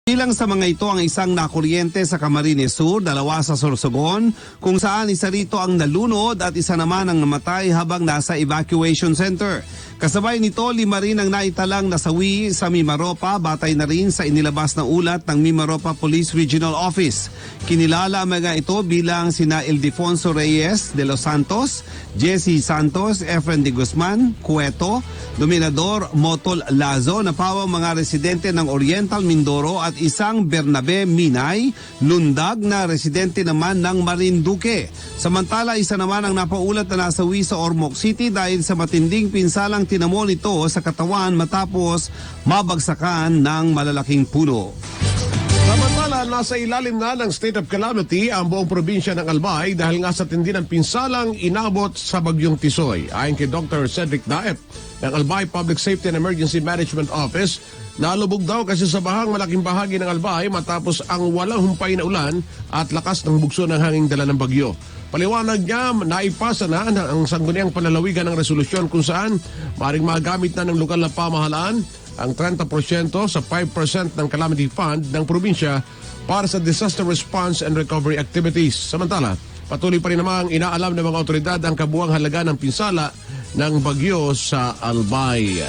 Bilang sa mga ito ang isang nakuryente sa Camarines Sur, dalawa sa Sorsogon, kung saan isa rito ang nalunod at isa naman ang namatay habang nasa evacuation center. Kasabay nito, 5 rin ang naitalang nasawi sa Mimaropa, batay na rin sa inilabas na ulat ng Mimaropa Police Regional Office. Kinilala ang mga ito bilang sina Ildefonso Reyes de los Santos, Jesse Santos, Efren de Guzman, Cueto, Dominador Motol Lazo na pawang mga residente ng Oriental Mindoro at isang Bernabe Minay, Lundag na residente naman ng Marinduque. Samantala, isa naman ang napaulat na nasawi sa Ormoc City dahil sa matinding pinsalang tinamo nito sa katawan matapos mabagsakan ng malalaking puno. Samantala, nasa ilalim na ng state of calamity ang buong probinsya ng Albay dahil nga sa tindi ng pinsalang inabot sa bagyong Tisoy. Ayon kay Dr. Cedric Daep ng Albay Public Safety and Emergency Management Office, nalubog daw kasi sa bahang malaking bahagi ng Albay matapos ang walang humpay na ulan at lakas ng bugso ng hanging dala ng bagyo. Paliwanag niya, naipasa na ang sangguniang panlalawigan ng resolusyon kung saan maaaring magamit na ng lokal na pamahalaan ang 30% sa 5% ng calamity fund ng probinsya para sa disaster response and recovery activities. Samantala, patuloy pa rin namang inaalam ng mga otoridad ang kabuang halaga ng pinsala ng bagyo sa Albay.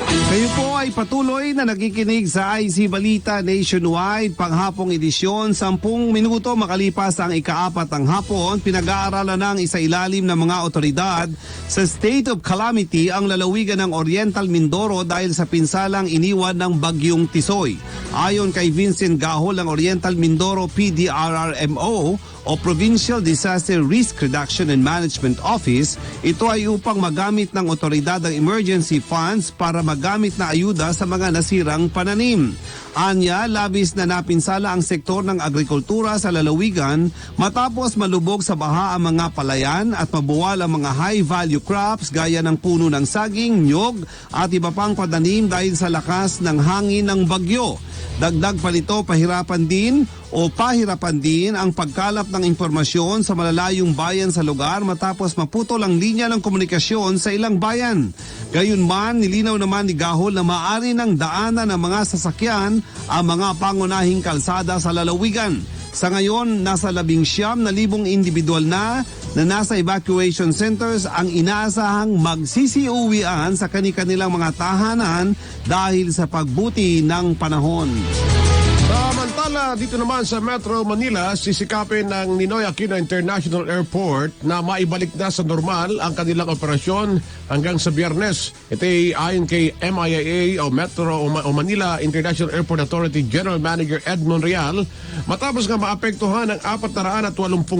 Kayo po ay patuloy na nakikinig sa IC Balita Nationwide, panghapong edisyon, 10 minuto makalipas ang ika-4 ng hapon. Pinag-aaralan ng isailalim ng mga otoridad sa state of calamity ang lalawigan ng Oriental Mindoro dahil sa pinsalang iniwan ng bagyong Tisoy. Ayon kay Vincent Gahol ng Oriental Mindoro PDRRMO o Provincial Disaster Risk Reduction and Management Office, ito ay upang magamit ng otoridad ang emergency funds para magamit na ayuda sa mga nasirang pananim. Anya, labis na napinsala ang sektor ng agrikultura sa lalawigan matapos malubog sa baha ang mga palayan at mabuwal ang mga high-value crops gaya ng puno ng saging, nyog at iba pang pananim dahil sa lakas ng hangin ng bagyo. Dagdag pa nito, pahirapan din ang pagkalap ng impormasyon sa malalayong bayan sa lugar matapos maputol ang linya ng komunikasyon sa ilang bayan. Gayunman, nilinaw naman ni Gahol na maaari ng daanan ng mga sasakyan ang mga pangunahing kalsada sa lalawigan. Sa ngayon, nasa 19,000 individual na nasa evacuation centers ang inaasahang magsisiuwian sa kani-kanilang mga tahanan dahil sa pagbuti ng panahon. Samantala, dito naman sa Metro Manila, sisikapin ng Ninoy Aquino International Airport na maibalik na sa normal ang kanilang operasyon hanggang sa Biyernes. Ito ay ayon kay MIAA o Metro o Manila International Airport Authority General Manager Edmond Real, matapos nga maapektuhan ng 480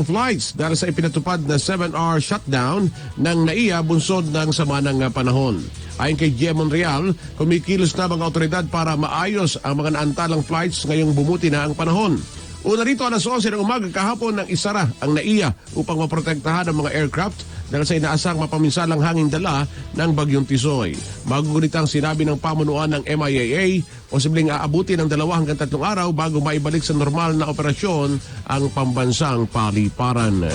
flights dahil sa ipinatupad na 7-hour shutdown ng NAIA bunsod ng sama ng panahon. Ayon kay G. Monreal, kumikilos na mga otoridad para maayos ang mga naantalang flights ngayong bumuti na ang panahon. Una rito, alas 11 ng umaga kahapon nang isara ang NAIA upang maprotektahan ang mga aircraft dahil sa inaasang mapaminsalang hangin dala ng bagyong Tisoy. Magugunit ang sinabi ng pamunuan ng MIAA, posibleng aabuti ng 2 hanggang 3 araw bago maibalik sa normal na operasyon ang pambansang paliparan.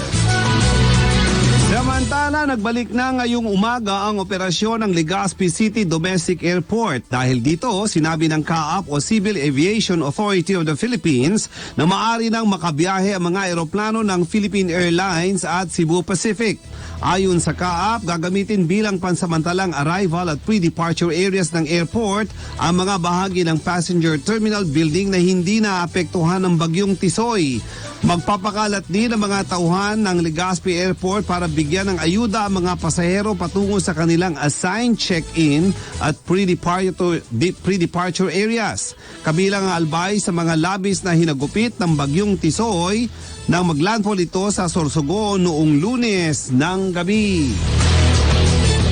Samantala, nagbalik na ngayong umaga ang operasyon ng Legazpi City Domestic Airport. Dahil dito, sinabi ng CAAP o Civil Aviation Authority of the Philippines na maaari nang makabiyahe ang mga eroplano ng Philippine Airlines at Cebu Pacific. Ayon sa CAAP, gagamitin bilang pansamantalang arrival at pre-departure areas ng airport ang mga bahagi ng passenger terminal building na hindi naapektuhan ng bagyong Tisoy. Magpapakalat din ang mga tauhan ng Legazpi Airport para bigyan ng ayuda ang mga pasahero patungo sa kanilang assigned check-in at pre-departure areas. Kabilang ang Albay sa mga labis na hinagupit ng bagyong Tisoy nang maglandfall ito sa Sorsogon noong Lunes ng gabi.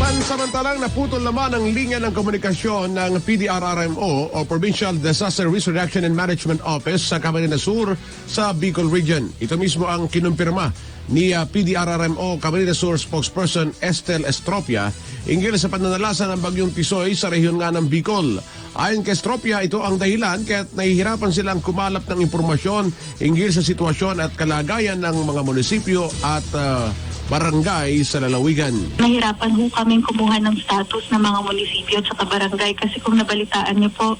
Pansamantalang naputol naman ang linya ng komunikasyon ng PDRRMO o Provincial Disaster Risk Reduction and Management Office sa Camarines Sur sa Bicol Region. Ito mismo ang kinumpirma ni PDRRMO Camarines Sur spokesperson Estel Estropia hinggil sa pananalasan ng bagyong Tisoy sa rehiyon nga ng Bicol. Ayon kay Estropia, ito ang dahilan kaya't nahihirapan silang kumalap ng impormasyon hinggil sa sitwasyon at kalagayan ng mga munisipyo at barangay sa lalawigan. Nahirapan ho kaming kumuha ng status ng mga munisipyo at saka barangay kasi kung nabalitaan niyo po,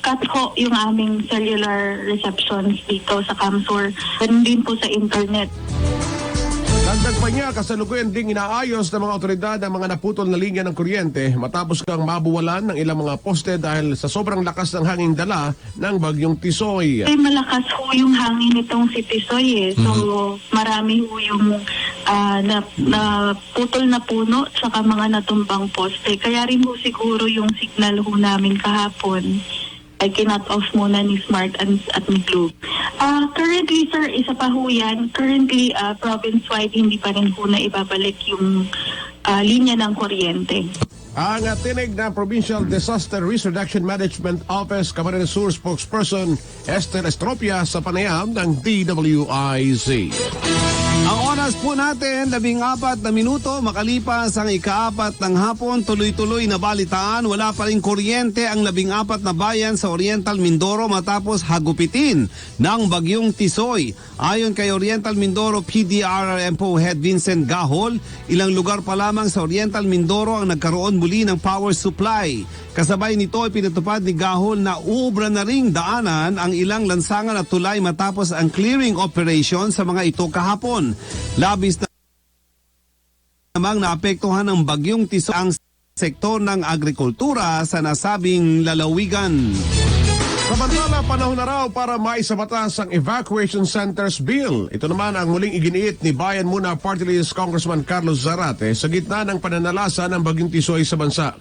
cut ho yung aming cellular receptions dito sa Kamsur. Ganun din po sa internet. Dagdag pa niya, kasalukuyan ding inaayos ng mga otoridad ang mga naputol na linya ng kuryente matapos kang mabuwalan ng ilang mga poste dahil sa sobrang lakas ng hanging dala ng bagyong Tisoy. Ay, malakas ho yung hangin nitong si Tisoy eh. So marami ho yung naputol na puno at saka mga natumbang poste. Kaya rin ho siguro yung signal ho namin kahapon ay kinut off muna ni Smart at ni Globe. Currently, sir, isa pa ho yan. Currently, province-wide, hindi pa rin ho na ibabalik yung linya ng kuryente. Ang tinig na Provincial Disaster Risk Reduction Management Office Camarines Sur spokesperson Esther Estropia sa panayam ng DWIZ. Ang oras po natin, 14 na minuto, makalipas ang ika-4 ng hapon, tuloy-tuloy na balitaan. Wala pa rin kuryente ang 14 na bayan sa Oriental Mindoro matapos hagupitin ng bagyong Tisoy. Ayon kay Oriental Mindoro PDRMO Head Vincent Gahol, ilang lugar pa lamang sa Oriental Mindoro ang nagkaroon muli ng power supply. Kasabay nito ay pinatupad ni Gahol na ubra na ring daanan ang ilang lansangan at tulay matapos ang clearing operation sa mga ito kahapon. Labis na namang naapektuhan ng bagyong Tisoy ang sektor ng agrikultura sa nasabing lalawigan. Samantala, panahon na raw para maisabatas ang Evacuation Centers Bill. Ito naman ang muling iginiit ni Bayan Muna Party List Congressman Carlos Zarate sa gitna ng pananalasa ng bagyong Tisoy sa bansa.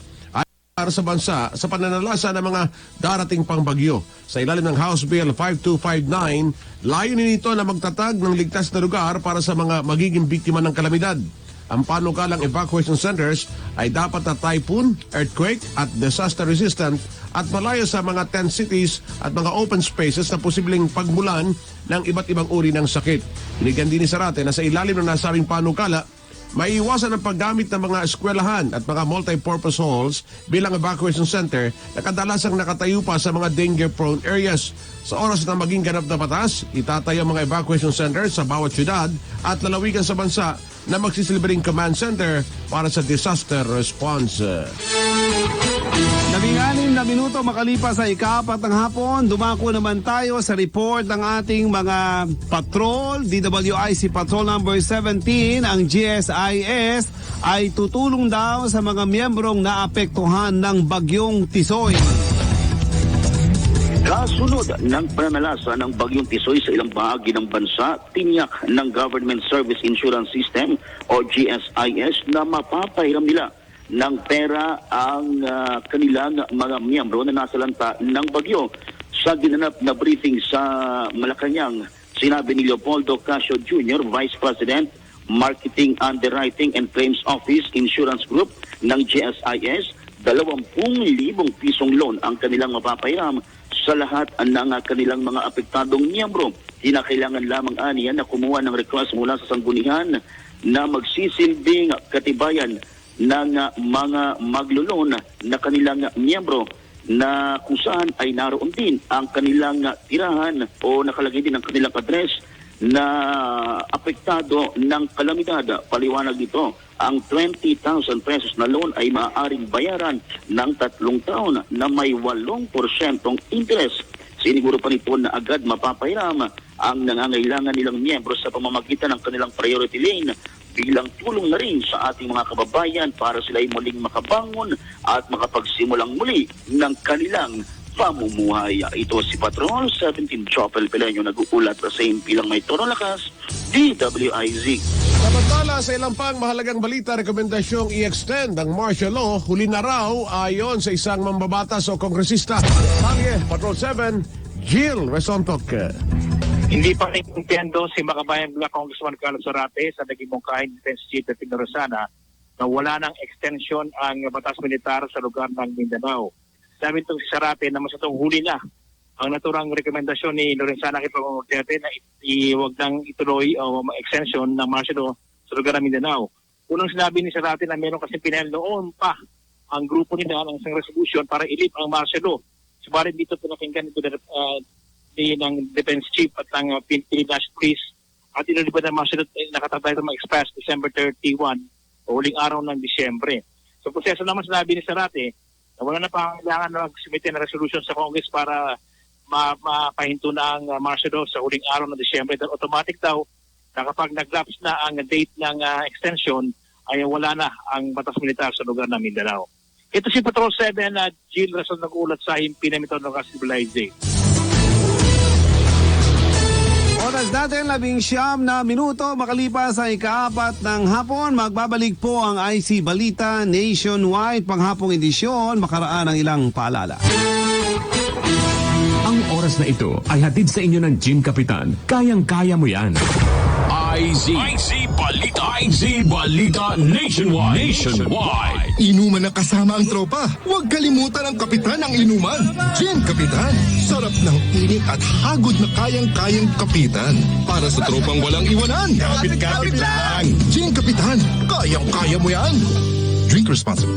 Para sa bansa sa pananalasa ng mga darating pang bagyo. Sa ilalim ng House Bill 5259, layunin nito na magtatag ng ligtas na lugar para sa mga magiging biktima ng kalamidad. Ang panukalang evacuation centers ay dapat na typhoon, earthquake at disaster resistant at malayo sa mga tent cities at mga open spaces na posibleng pagmulan ng iba't ibang uri ng sakit. Binigyan din ni Zarate na sa ilalim ng nasabing panukala, maiiwasan ang paggamit ng mga eskwelahan at mga multi-purpose halls bilang evacuation center na kadalasang nakatayo pa sa mga danger-prone areas. Sa oras na maging ganap na batas, itatayo ang mga evacuation centers sa bawat syudad at lalawigan sa bansa na magsisilbing command center para sa disaster response. 16 na minuto makalipas sa ika-4 ng hapon, dumako naman tayo sa report ng ating mga patrol. DWIZ Patrol number 17, ang GSIS ay tutulong daw sa mga miyembrong naapektuhan ng bagyong Tisoy. Kasunod ng pananalasa ng bagyong Tisoy sa ilang bahagi ng bansa, tinyak ng Government Service Insurance System o GSIS na mapapahiram nila ng pera ang kanilang mga miyembro na nasalanta ng bagyo. Sa ginanap na briefing sa Malacanang, sinabi ni Leopoldo Casio Jr., Vice President, Marketing, Underwriting and Claims Office Insurance Group ng GSIS, 20,000 pisong loan ang kanilang mapapahiram sa lahat ng kanilang mga apektadong miyembro. Kinakailangan lamang aniya na kumuha ng request mula sa sanggunian na magsisilbing katibayan ng mga maglulon na kanilang miyembro na kung saan ay naroon din ang kanilang tirahan o nakalagay din ang kanilang address na apektado ng kalamidad. Paliwanag dito, ang 20,000 pesos na loan ay maaaring bayaran ng 3 taon na may 8% interest. Siniguro pa nito na agad mapapahiram ang nangangailangan nilang miyembro sa pamamagitan ng kanilang priority lane bilang tulong na rin sa ating mga kababayan para sila ay muling makabangon at makapagsimulang muli ng kanilang pamumuhay. Ito si Patrol 17 Chopel Peleño nag-uulat sa impilang may toro lakas, DWIZ. Samantala, sa ilang pang mahalagang balita, rekomendasyong i-extend ang martial law, huli na raw ayon sa isang mambabatas o kongresista. Talye, Patrol 7, Jill Resontok. Hindi pa naiintindihan si Makabayan Black Congressman Carlos Zarate sa naging mungkahin Defense Chief na Rosana na wala ng extension ang batas militar sa lugar ng Mindanao. Sabi itong si Zarate na mas itong huli na ang naturang rekomendasyon ni Lorenzana kay Pangulong Duterte na huwag nang ituloy o extension ng martial law sa lugar ng Mindanao. Unang sinabi ni Zarate na meron kasi pinahal noon pa ang grupo nila ng isang resolution para ilip ang martial law. Subalit dito pinakinggan ito ng Defense Chief at ng Philippine National Police at inilibad ng mga sunod nakatatay ng mga express December 31 o huling araw ng Disyembre. So proseso naman sinabi ni Zarate na wala na pangangailangan na mag-submit ng resolution sa Congress para mapahinto na ang Marcia daw sa huling araw ng Disyembre. Then automatic daw na kapag nag-lapse na ang date ng extension ay wala na ang batas militar sa lugar ng Mindanao. Ito si Patrol 7 na Jill Rason nag-ulat sa Himpina Mito ng DWIZ. Oras natin 19 na minuto makalipas sa ika-4 ng hapon. Magbabalik po ang IC Balita Nationwide panghapong edisyon. Makaraan ang ilang paalala. Ang oras na ito ay hatid sa inyo ng Gym Kapitan. Kayang-kaya mo yan. IC Balita. IC Balita Nationwide. Inuman na kasama ang tropa. Huwag kalimutan ang kapitan ng inuman. Gin Kapitan. Sarap ng init at hagod na kayang-kayang kapitan. Para sa tropang walang iwanan. Kapit-kapit lang. Gin Kapitan. Kayang-kaya mo yan. Drink responsibly.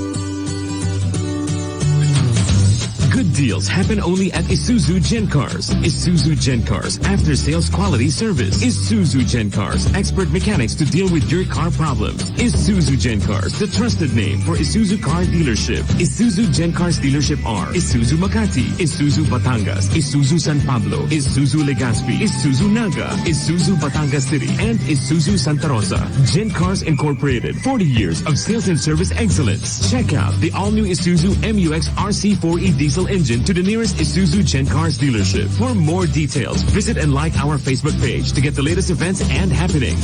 Good deals happen only at Isuzu Gen Cars. Isuzu Gen Cars, after sales quality service. Isuzu Gen Cars, expert mechanics to deal with your car problems. Isuzu Gen Cars, the trusted name for Isuzu car dealership. Isuzu Gen Cars dealership are Isuzu Makati, Isuzu Batangas, Isuzu San Pablo, Isuzu Legazpi, Isuzu Naga, Isuzu Batangas City, and Isuzu Santa Rosa. Gen Cars Incorporated, 40 years of sales and service excellence. Check out the all-new Isuzu MUX RC4E diesel engine to the nearest Isuzu Gen Cars dealership. For more details, visit and like our Facebook page to get the latest events and happenings.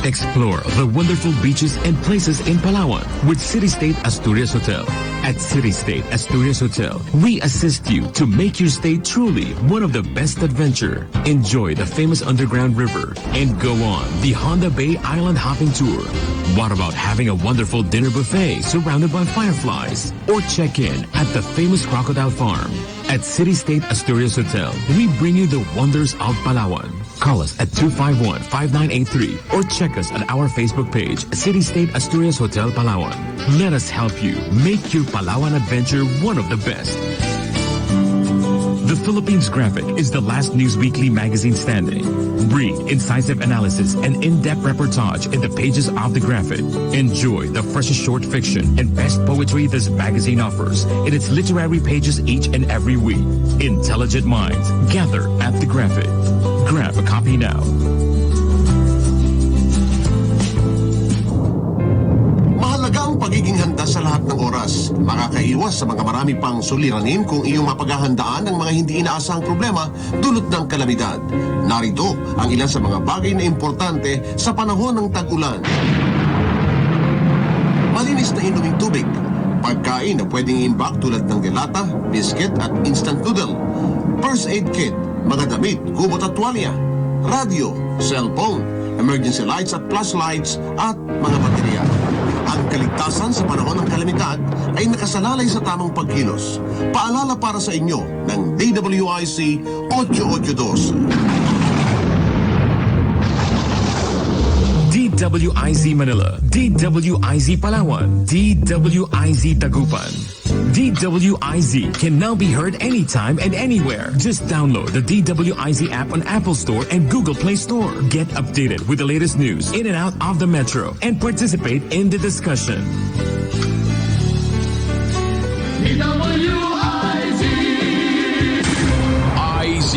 Explore the wonderful beaches and places in Palawan with City State Asturias Hotel. At City State Asturias Hotel, we assist you to make your stay truly one of the best adventure. Enjoy the famous underground river and go on the Honda Bay Island hopping tour. What about having a wonderful dinner buffet surrounded by fireflies? Or check in at the famous Crocodile Farm. At City State Asturias Hotel, we bring you the wonders of Palawan. Call us at 251-5983 or check us at our Facebook page, City State Asturias Hotel Palawan. Let us help you make your Palawan adventure one of the best. The Philippines Graphic is the last news weekly magazine standing. Read incisive analysis and in-depth reportage in the pages of the Graphic. Enjoy the freshest short fiction and best poetry this magazine offers in its literary pages each and every week. Intelligent minds gather at the Graphic. Grab a copy now. Mahalaga ang pagiging handa sa lahat ng oras. Makakaiwas sa mga marami pang suliranin kung iyong mapaghahandaan ang mga hindi inaasahang problema dulot ng kalamidad. Narito ang ilan sa mga bagay na importante sa panahon ng tag-ulan. Malinis na inuming tubig. Pagkain na pwedeng i-imbak tulad ng delata, biscuit at instant noodle. First aid kit, mga damit, kubot at tuwalya. Radio, cellphone, emergency lights at flashlights at mga baterya. Ang kaligtasan sa panahon ng kalamidad ay nakasalalay sa tamang pagkilos. Paalala para sa inyo ng DWIZ 882. DWIZ Manila, DWIZ Palawan, DWIZ Dagupan. DWIZ can now be heard anytime and anywhere. Just download the DWIZ app on Apple Store and Google Play Store. Get updated with the latest news in and out of the metro and participate in the discussion.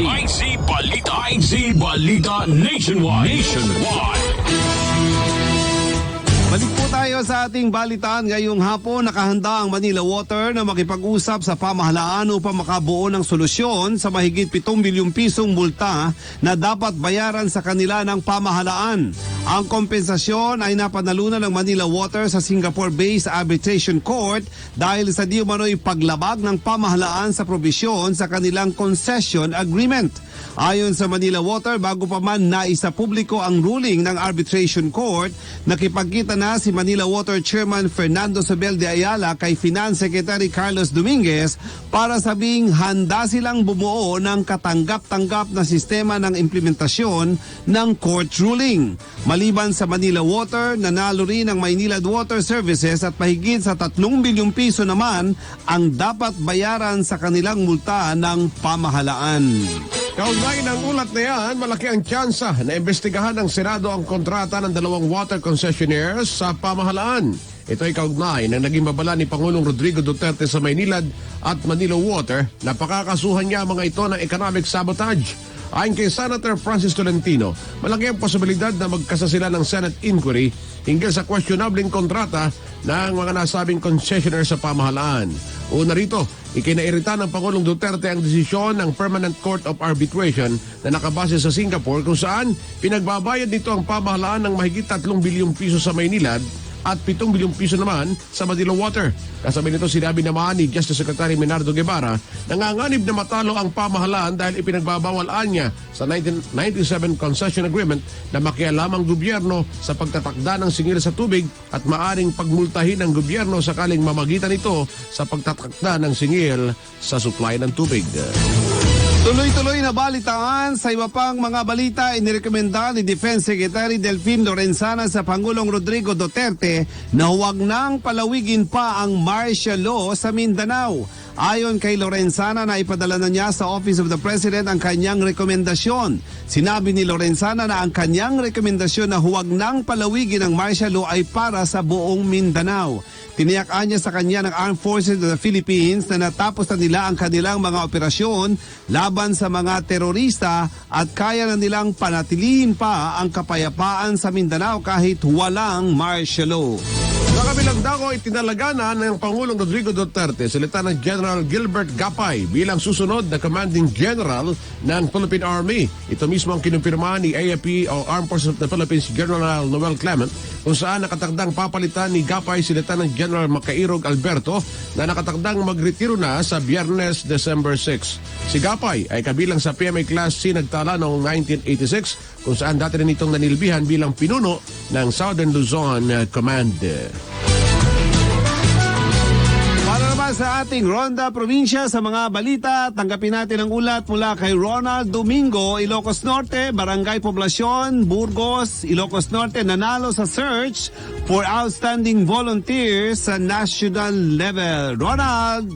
IZ Balita. IZ Balita Nationwide. Balik po tayo sa ating balitaan ngayong hapon. Nakahanda ang Manila Water na makipag-usap sa pamahalaan upang makabuo ng solusyon sa mahigit 7 bilyong pisong multa na dapat bayaran sa kanila ng pamahalaan. Ang kompensasyon ay napanalunan ng Manila Water sa Singapore-based Arbitration Court dahil sa di umano'y paglabag ng pamahalaan sa probisyon sa kanilang concession agreement. Ayon sa Manila Water, bago pa man naisa publiko ang ruling ng Arbitration Court, nakipagkita na si Manila Water Chairman Fernando Sobel de Ayala kay Finance Secretary Carlos Dominguez para sabing handa silang bumuo ng katanggap-tanggap na sistema ng implementasyon ng court ruling. Maliban sa Manila Water, nanalo rin ang Maynilad Water Services at mahigit sa 3 bilyong piso naman ang dapat bayaran sa kanilang multa ng pamahalaan. Kaugnay ng ulat na yan, malaki ang tsansa na imbestigahan ng Senado ang kontrata ng 2 water concessionaires sa pamahalaan. Ito ay kaugnay ng naging babala ni Pangulong Rodrigo Duterte sa Maynilad at Manila Water na pakakasuhan niya mga ito ng economic sabotage. Ayon kay Senator Francis Tolentino, malaki ang posibilidad na magkasa sila ng Senate inquiry hinggil sa questionabling kontrata ng mga nasabing concessionaire sa pamahalaan. Una rito, ikinairita ng Pangulong Duterte ang desisyon ng Permanent Court of Arbitration na nakabase sa Singapore kung saan pinagbabayad nito ang pamahalaan ng mahigit 3 bilyong piso sa Maynilad at 7 bilyong piso naman sa Manila Water. Kasabay nito sinabi naman ni Justice Secretary Menardo Guevara na nanganganib na matalo ang pamahalaan dahil ipinagbabawalan niya sa 1997 Concession Agreement na makialamang gobyerno sa pagtatakda ng singil sa tubig at maaring pagmultahin ng gobyerno sakaling mamagitan ito sa pagtatakda ng singil sa supply ng tubig. Tuloy-tuloy na balitaan sa iba pang mga balita, inirekomenda ni Defense Secretary Delfin Lorenzana sa Pangulong Rodrigo Duterte na huwag nang palawigin pa ang martial law sa Mindanao. Ayon kay Lorenzana na ipadala na niya sa Office of the President ang kanyang rekomendasyon. Sinabi ni Lorenzana na ang kanyang rekomendasyon na huwag nang palawigin ang martial law ay para sa buong Mindanao. Tiniyakan niya sa kanya ng Armed Forces of the Philippines na natapos na nila ang kanilang mga operasyon laban sa mga terorista at kaya na nilang panatilihin pa ang kapayapaan sa Mindanao kahit walang martial law. Sa kabilang dako, itinalaga na ng Pangulong Rodrigo Duterte si Lieutenant General Gilbert Gapay bilang susunod na Commanding General ng Philippine Army. Ito mismo ang kinumpirma ni AFP o Armed Forces of the Philippines General Noel Clement kung saan nakatagdang papalitan ni Gapay si Lieutenant General Macairog Alberto na nakatagdang magretiro na sa Biyernes, December 6. Si Gapay ay kabilang sa PMA Class C nagtala noong 1986 kung saan dati rin itong nanilbihan bilang pinuno ng Southern Luzon Command. Para naman sa ating Ronda Provincia sa mga balita, tanggapin natin ang ulat mula kay Ronald Domingo, Ilocos Norte, Barangay Poblacion, Burgos, Ilocos Norte, nanalo sa search for outstanding volunteers sa national level. Ronald!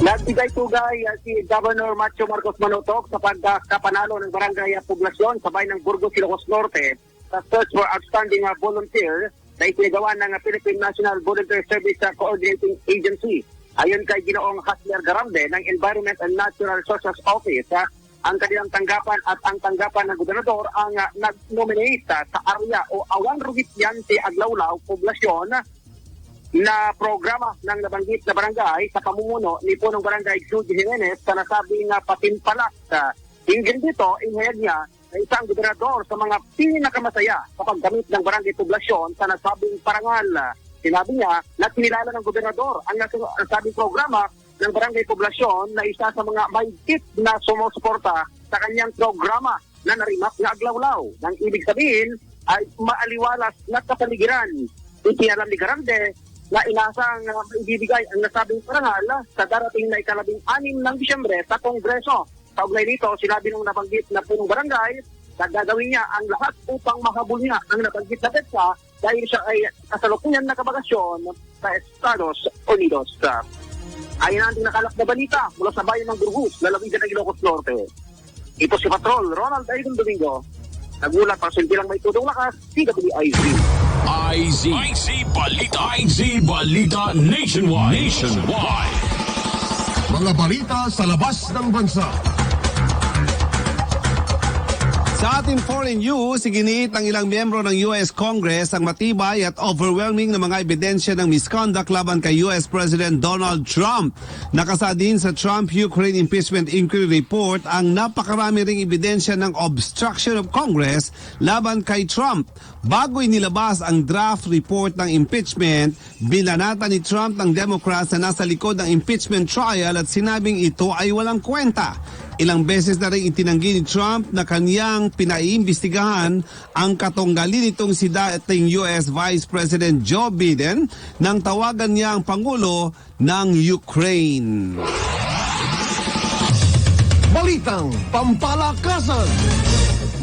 Nagbigay tugay si Governor Macho Marcos Manotok sa pagkapanalo ng Barangay Poblacion sabay ng Burgos, Ilocos Norte sa search for outstanding volunteer na itinagawa ng Philippine National Volunteer Service Coordinating Agency. Ayon kay Ginoong Hasler Garambe ng Environment and Natural Resources Office, ang kanilang tanggapan at ang tanggapan ng gobernador ang nag-nominate sa area o Awan Rugityante Aglawlaw, Poblacion na programa ng nabanggit na barangay sa pamumuno ni Punong Barangay Judy Jimenez sa nasabing patimpalak. Hinggil dito, inihayag niya na isang gobernador sa mga pinakamasaya sa paggamit ng barangay poblasyon sa nasabing parangal. Sinabi niya na kinilala ng gobernador ang nasabing programa ng barangay poblasyon na isa sa mga mahigpit na sumusuporta sa kanyang programa na narimak na aglawlaw. Nang ibig sabihin ay maaliwalas na kapaligiran. Itialam ni Garande na inasang maibibigay ang nasabing parangal sa darating na 16 ng Disyembre sa Kongreso. Kaugnay nito, sinabi nung nabanggit na punong barangay na gagawin niya ang lahat upang mahabol niya ang nabanggit na petsa dahil siya ay kasalukuyan na kabakasyon sa Estados Unidos. Ayon ang nakalap na balita mula sa bayan ng Burgos, lalawigan ng Ilocos Norte. Ito si Patrol Ronald Aydon Domingo. Nagulat para sintilang may tudong lakas, DWIZ. IZ Balita. IZ Balita Nationwide. Mga balita sa labas ng bansa. Sa ating foreign news, iginiit ng ilang miyembro ng US Congress ang matibay at overwhelming na mga ebidensya ng misconduct laban kay US President Donald Trump. Nakasa din sa Trump-Ukraine Impeachment Inquiry Report ang napakarami ring ebidensya ng obstruction of Congress laban kay Trump. Bago inilabas ang draft report ng impeachment, binanata ni Trump ng Democrats na nasa likod ng impeachment trial at sinabing ito ay walang kwenta. Ilang beses na rin itinanggi ni Trump na kaniyang pinaiimbestigahan ang katunggali nitong si dating US Vice President Joe Biden nang tawagan niya ang Pangulo ng Ukraine. Balitang Pampalakasan.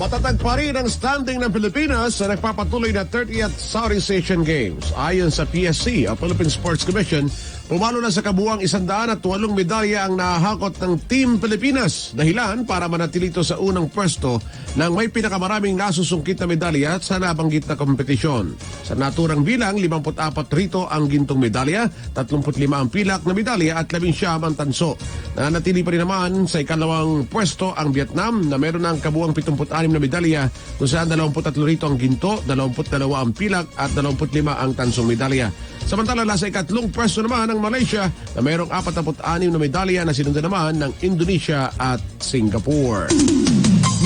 Matatag pa rin ang standing ng Pilipinas sa nagpapatuloy na 30th Southeast Asian Games. Ayon sa PSC, o Philippine Sports Commission, pumalo na sa kabuuang 108 medalya ang nahakot ng Team Pilipinas. Dahilan para manatili ito sa unang pwesto nang may pinakamaraming nasusungkit na medalya sa nabanggit na kompetisyon. Sa naturang bilang, 54 rito ang gintong medalya, 35 ang pilak na medalya at 11 ang tanso. Nanatili pa rin naman sa ikalawang pwesto ang Vietnam na meron ng kabuuang 76 na medalya kung saan 23 rito ang ginto, 22 ang pilak at 25 ang tansong medalya. Samantala nasa ikatlong pwesto naman ang Malaysia na mayroong 46 na medalya na sinundan naman ng Indonesia at Singapore.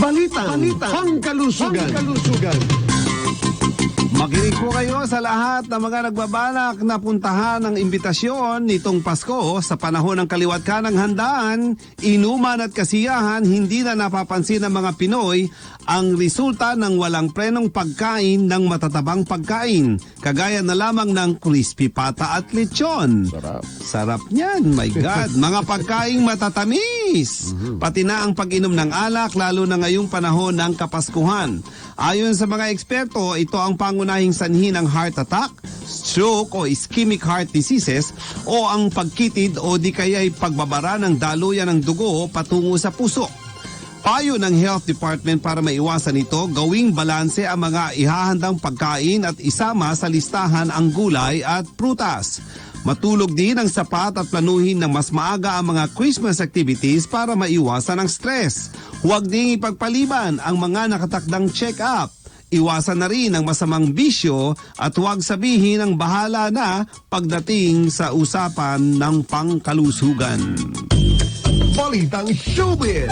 Balita. Pangkalusugan. Makinig po kayo sa lahat ng mga nagbabalak na puntahan ng imbitasyon nitong Pasko sa panahon ng kaliwat ka ng handaan, inuman at kasiyahan. Hindi na napapansin ng mga Pinoy ang resulta ng walang prenong pagkain ng matatabang pagkain, kagaya na lamang ng crispy pata at lechon. Sarap niyan, my God. Mga pagkaing matatamis. Pati na ang pag-inom ng alak, lalo na ngayong panahon ng Kapaskuhan. Ayon sa mga eksperto, ito ang pangunahing sanhi ng heart attack, stroke o ischemic heart diseases o ang pagkitid o di kaya'y pagbabara ng daluyan ng dugo patungo sa puso. Payo ng Health Department para maiwasan ito, gawing balanse ang mga ihahandang pagkain at isama sa listahan ang gulay at prutas. Matulog din ang sapat at planuhin ng mas maaga ang mga Christmas activities para maiwasan ang stress. Huwag ding ipagpaliban ang mga nakatakdang check-up. Iwasan na rin ang masamang bisyo at huwag sabihin ang bahala na pagdating sa usapan ng pangkalusugan. Balitang Showbiz.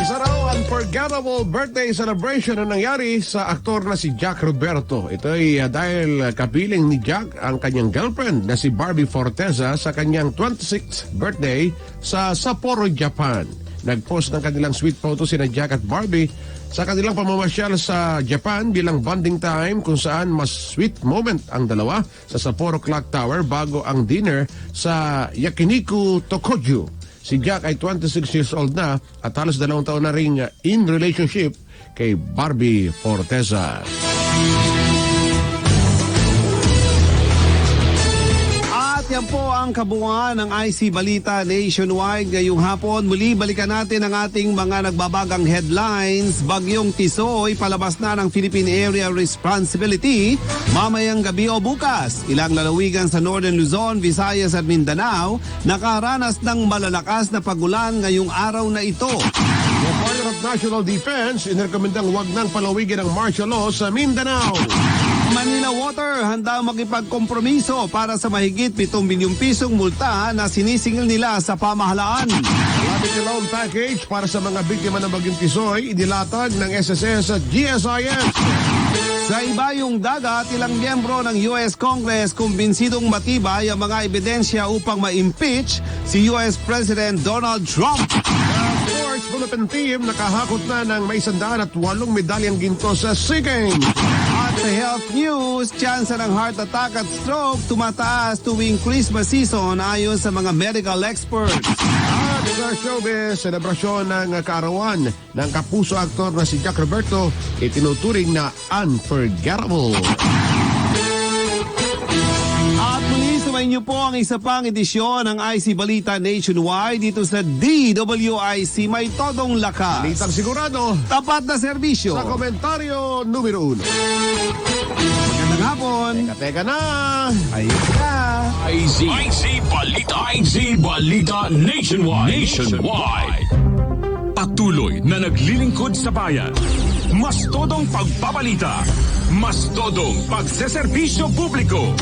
Isa raw unforgettable birthday celebration na nangyari sa aktor na si Jack Roberto. Ito ay dahil kapiling ni Jack ang kanyang girlfriend na si Barbie Forteza sa kanyang 26th birthday sa Sapporo, Japan. Nag-post ng kanilang sweet photo sina Jack at Barbie sa kanilang pamamasyal sa Japan bilang bonding time kung saan mas sweet moment ang dalawa sa Sapporo Clock Tower bago ang dinner sa Yakiniku, Tokyo. Si Jack ay 26 years old na at halos 2 taon na ring in relationship kay Barbie Forteza. At yan po ang kabuuan ng IC Balita Nationwide ngayong hapon. Muli balikan natin ang ating mga nagbabagang headlines. Bagyong Tisoy, palabas na ng Philippine Area Responsibility mamayang gabi o bukas. Ilang lalawigan sa Northern Luzon, Visayas at Mindanao nakaranas ng malalakas na pagulan ngayong araw na ito. Department of National Defense inirekomendang wag nang palawigin ang martial law sa Mindanao. Manila Water handang makipagkompromiso para sa mahigit 7 milyong pisong multa na sinisingil nila sa pamahalaan. Malapit na loan package para sa mga biktima ng Bagyong Tisoy inilatag ng SSS at GSIS. Sa ibayong dagat, ilang miyembro ng US Congress kumbinsidong matibay ang mga ebidensya upang ma-impeach si US President Donald Trump. The Sports Bulletin Team nakahakot na ng may 108 medalyang ginto sa SEA Games. At sa health news, tsansa ng heart attack at stroke tumataas tuwing Christmas season ayon sa mga medical experts. At sa showbiz, selebrasyon ng kaarawan ng kapuso aktor na si Jack Roberto itinuturing na unforgettable. At muli sumayin niyo po ang isa pang edisyon ng IC Balita Nationwide dito sa DWIZ. May todong lakas. Balitang sigurado. Tapat na serbisyo. Sa komentaryo numero 1. Magandang hapon. Teka na. Ayun na. IC Balita Nationwide. Patuloy na naglilingkod sa bayan. Mas todong pagbabalita. Mas todong pagseserbisyo publiko.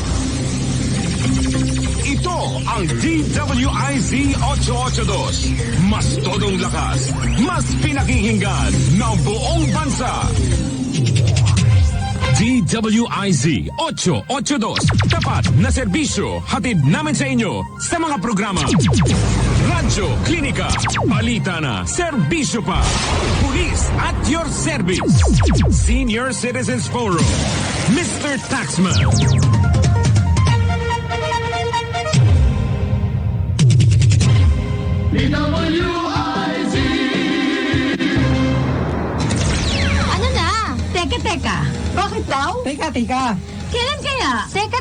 Ito ang DWIZ 882. Mas todong lakas. Mas pinakinggan ng buong bansa. DWIZ 882. Tapat na serbisyo hatid namin sa inyo sa mga programa. Radyo, klinika, balita na, serbisyo pa. Pulis at your service. Senior Citizens Forum. Mr. Taxman. Ano na? Teka. Bakit daw? Teka. Kailan kaya? Teka.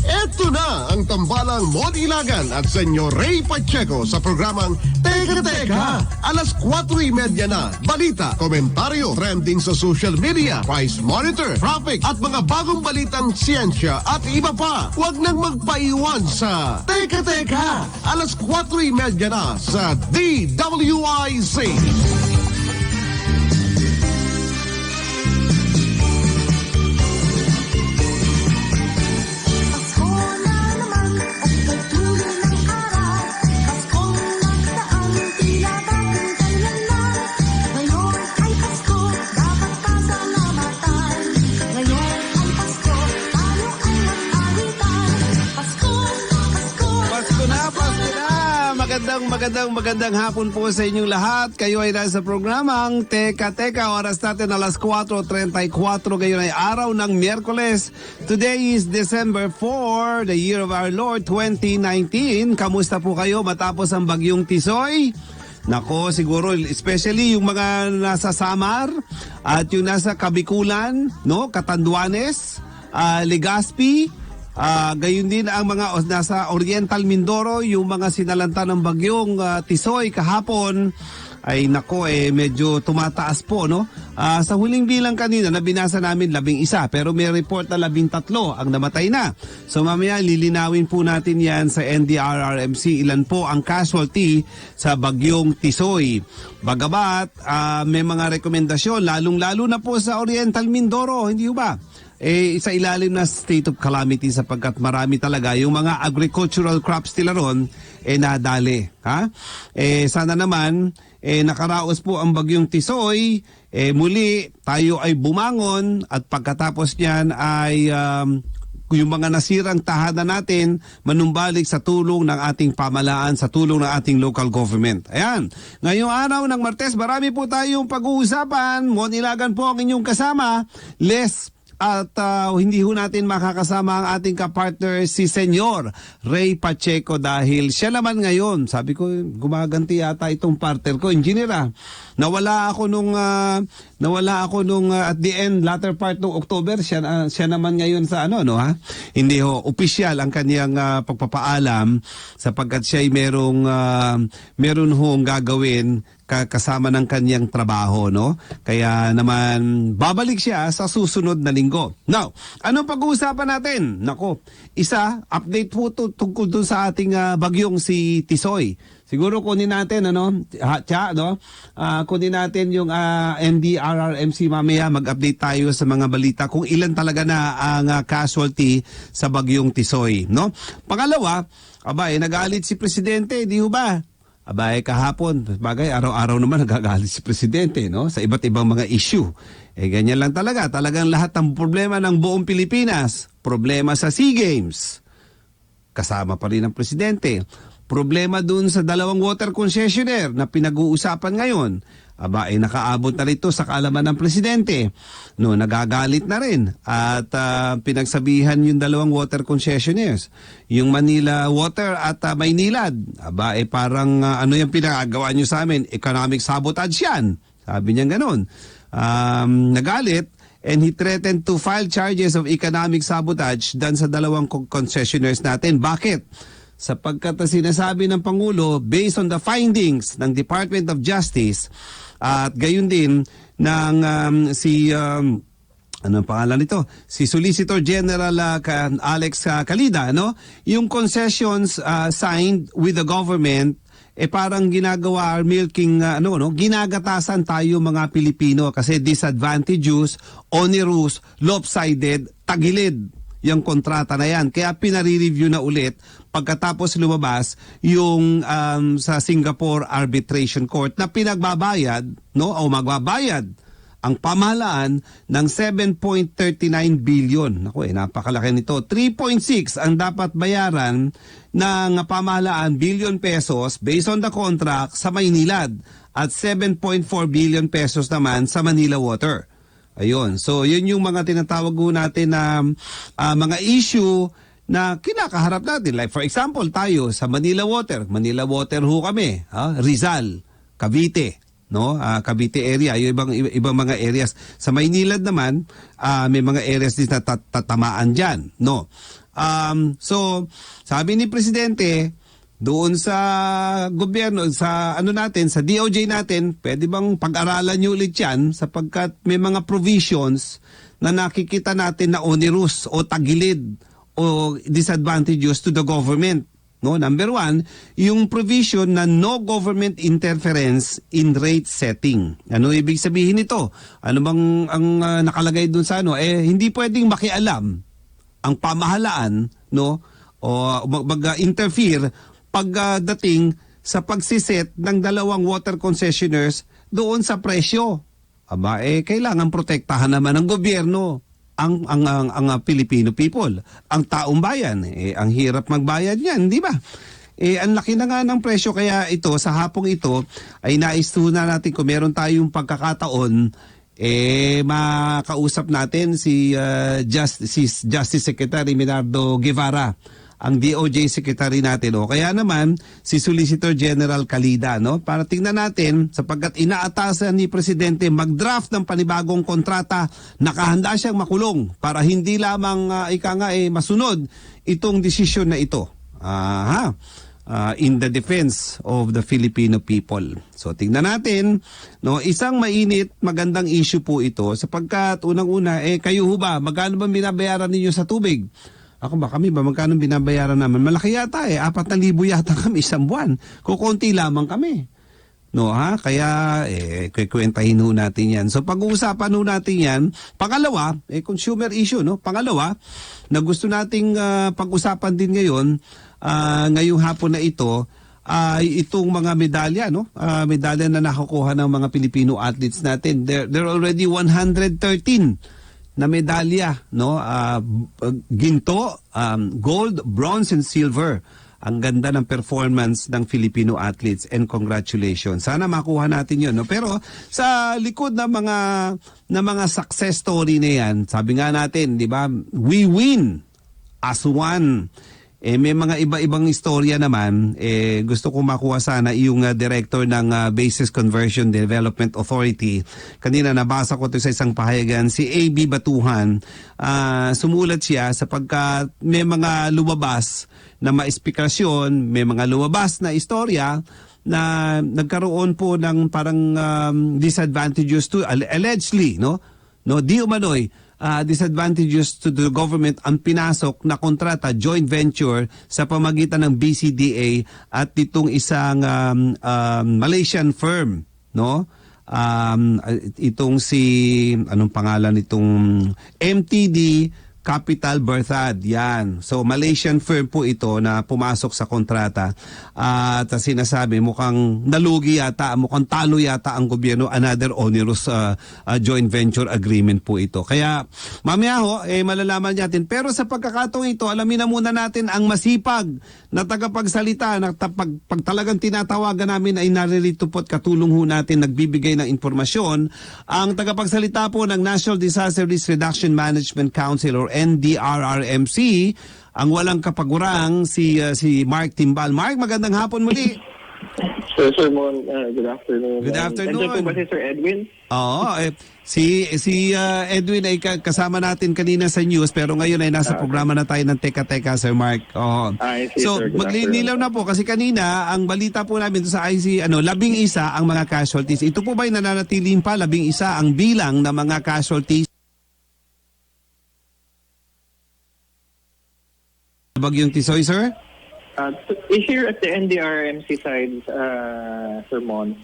Ito na ang tambalang Mon Ilagan at Senyor Ray Pacheco sa programang Teka. Alas 4:30 na. Balita, komentaryo, trending sa social media, price monitor, traffic, at mga bagong balitang siyensya at iba pa. Huwag nang magpaiwan sa Teka. Alas 4:30 na sa DWIZ. Magandang hapon po sa inyong lahat. Kayo ay nasa programang Teka. Oras natin alas 4:34. Ngayon ay araw ng Miyerkules. Today is December 4, the year of our Lord 2019. Kamusta po kayo matapos ang bagyong Tisoy? Nako, siguro especially yung mga nasa Samar at yung nasa Kabikulan, no, Catanduanes, Legazpi. Gayon din ang mga nasa Oriental Mindoro, yung mga sinalanta ng bagyong Tisoy kahapon ay nako medyo tumataas po, no? Sa huling bilang kanina na binasa namin 11, pero may report na 13 ang namatay na. So mamaya lilinawin po natin yan sa NDRRMC ilan po ang casualty sa bagyong Tisoy. Bagamat may mga rekomendasyon lalong-lalo na po sa Oriental Mindoro, hindi ba? Sa ilalim na state of calamity sapagkat marami talaga yung mga agricultural crops nila ron nadali. Sana naman nakaraos po ang bagyong Tisoy, muli tayo ay bumangon at pagkatapos niyan ay yung mga nasirang tahanan natin manumbalik sa tulong ng ating pamahalaan, sa tulong ng ating local government. Ayan, ngayong araw ng Martes, marami po tayong pag-uusapan. Mon Ilagan po ang inyong kasama. At hindi ho natin makakasama ang ating kapartner si Senyor Ray Pacheco dahil siya naman ngayon, sabi ko gumaganti yata itong partner ko, engineer. Nawala ako nung at the end latter part ng October, siya naman ngayon sa hindi ho opisyal ang kaniyang pagpapaalam sapagkat siya ay meron hong gagawin kasama ng kanyang trabaho, no? Kaya naman babalik siya sa susunod na linggo. Now, anong pag-uusapan natin? Nako, update po tungkol dun sa ating bagyong si Tisoy. Siguro kunin natin kunin natin yung NDRRMC mamaya, mag-update tayo sa mga balita kung ilan talaga na ang casualty sa bagyong Tisoy, no? Pangalawa, nagalit si presidente, di ba? Kahapon, bagay, araw-araw naman nagagalit si presidente, no? Sa iba't ibang mga issue. Ganyan lang talaga. Talagang lahat ng problema ng buong Pilipinas. Problema sa SEA Games. Kasama pa rin ang presidente. Problema dun sa 2 water concessionaire na pinag-uusapan ngayon. Nakaabot na rito sa kaalaman ng presidente. No, nagagalit na rin. At pinagsabihan yung 2 water concessionaires. Yung Manila Water at Maynilad. Parang ano yung pinagagawa nyo sa amin? Economic sabotage yan. Sabi niya ganun. Nagalit and he threatened to file charges of economic sabotage dan sa 2 concessionaires natin. Bakit? Sapagkat sinasabi ng Pangulo, based on the findings ng Department of Justice at gayon din ng anong pangalan nito? Si Solicitor General Alex Calida, no? Yung concessions signed with the government parang ginagawa milking ginagatasan tayo mga Pilipino kasi disadvantageous, onerous, lopsided, tagilid yung kontrata na yan. Kaya pinare-review na ulit pagkatapos lumabas yung sa Singapore Arbitration Court na pinagbabayad, no, o magbabayad ang pamahalaan ng 7.39 billion. Naku, napakalaki nito. 3.6 ang dapat bayaran ng pamahalaan billion pesos based on the contract sa Maynilad at 7.4 billion pesos naman sa Manila Water. Ayun. So, yun yung mga tinatawag ho natin na mga issue na kinakaharap natin. Like for example, tayo sa Manila Water. Manila Water ho kami. Rizal, Cavite. No, Cavite area, yung ibang mga areas. Sa Maynilad naman, may mga areas din na tatamaan diyan, no. So, sabi ni Presidente, doon sa gobyerno, sa natin, sa DOJ natin, pwede bang pag-aralan niyo ulit 'yan sapagkat may mga provisions na nakikita natin na onerous o tagilid o disadvantageous to the government. No, number 1, yung provision na no government interference in rate setting. Ano ibig sabihin nito? Ano bang ang nakalagay dun sa hindi pwedeng makialam ang pamahalaan, no, o mag-interfere pagdating sa pagsiset ng dalawang water concessioners doon sa presyo. Aba, kailangan protektahan naman ng gobyerno ang Filipino people, ang taong bayan. Ang hirap magbayad niyan, di ba? Ang laki na nga ng presyo, kaya ito, sa hapong ito, ay naistunan natin kung meron tayong pagkakataon, makausap natin si Justice Secretary Minardo Guevara, ang DOJ Secretary natin, o kaya naman si Solicitor General Calida, no, para tingnan natin sapagkat inaatasan ni Presidente mag-draft ng panibagong kontrata, nakahanda siyang makulong para hindi lamang masunod itong desisyon na ito in the defense of the Filipino people. So tingnan natin, no, isang mainit magandang issue po ito sapagkat unang-una kayo ho ba, magkano ba binabayaran ninyo sa tubig? Ako ba, kami ba, magkano binabayaran naman? Malaki yata 4,000 yata kami isang buwan. Kukunti lamang kami. No, kaya, kwentahin ho natin yan. So, pag-uusapan ho natin yan. Pangalawa, consumer issue, no? Pangalawa, na gusto nating pag-usapan din ngayon, ngayong hapon na ito, itong mga medalya, no? Medalya na nakukuha ng mga Filipino athletes natin. There are already 113 na medalya, no? Ginto, gold, bronze, and silver. Ang ganda ng performance ng Filipino athletes, and congratulations. Sana makuha natin 'yon, no? Pero sa likod ng mga success story na 'yan, sabi nga natin, 'di ba? We win as one. May mga iba-ibang istorya naman. Gusto ko makuha sana yung director ng Basis Conversion Development Authority. Kanina nabasa ko ito sa isang pahayagan, si A.B. Batuhan. Sumulat siya sapagkat may mga lumabas na maispikasyon, may mga lumabas na istorya na nagkaroon po ng parang disadvantages to, allegedly, no, di umano'y, disadvantages to the government ang pinasok na kontrata, joint venture sa pamagitan ng BCDA at itong isang Malaysian firm, no? Itong si anong pangalan nitong MTD Capital Berthad, yan. So Malaysian firm po ito na pumasok sa kontrata at sinasabi mukhang nalugi yata, mukhang talo yata ang gobyerno, another onerous joint venture agreement po ito. Kaya mamaya ho, malalaman natin. Pero sa pagkakataong ito, alamin na muna natin ang masipag na tagapagsalita na pag talagang tinatawagan namin ay naririto po at katulong ho natin, nagbibigay ng informasyon. Ang tagapagsalita po ng National Disaster Risk Reduction Management Council or NDRRMC, ang walang kapagurang si Mark Timbal. Mark, magandang hapon muli. Sir Mon, good afternoon. Good afternoon. Nandiyan po ba si Sir Edwin? Oo, si Edwin ay kasama natin kanina sa news pero ngayon ay nasa programa na tayo ng Teka-Teka, Sir Mark. Oo. So, maglinilaw na po kasi kanina ang balita po namin sa IC, 11 ang mga casualties. Ito po ba ay nananatiling pa 11 ang bilang ng mga casualties? Bagyong Tisoy, sir? Here at the NDRMC side, Sir Mon,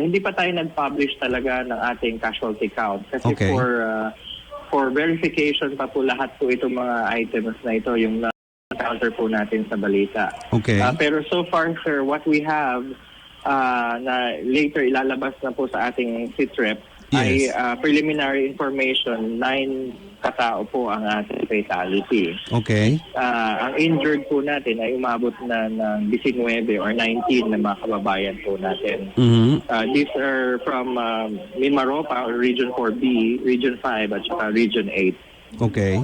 hindi pa tayo nag-publish talaga ng ating casualty count. Kasi for verification pa po lahat po itong mga items na ito, yung na-counter po natin sa balita. Okay. Pero so far, sir, what we have na later ilalabas na po sa ating SITREP ay preliminary information, 9 katao po ang ating fatality. Okay. Ang injured po natin ay umabot na ng 19 or 19 na mga kababayan po natin. These are from Mimaropa or Region 4B, Region 5 at saka Region 8. Okay.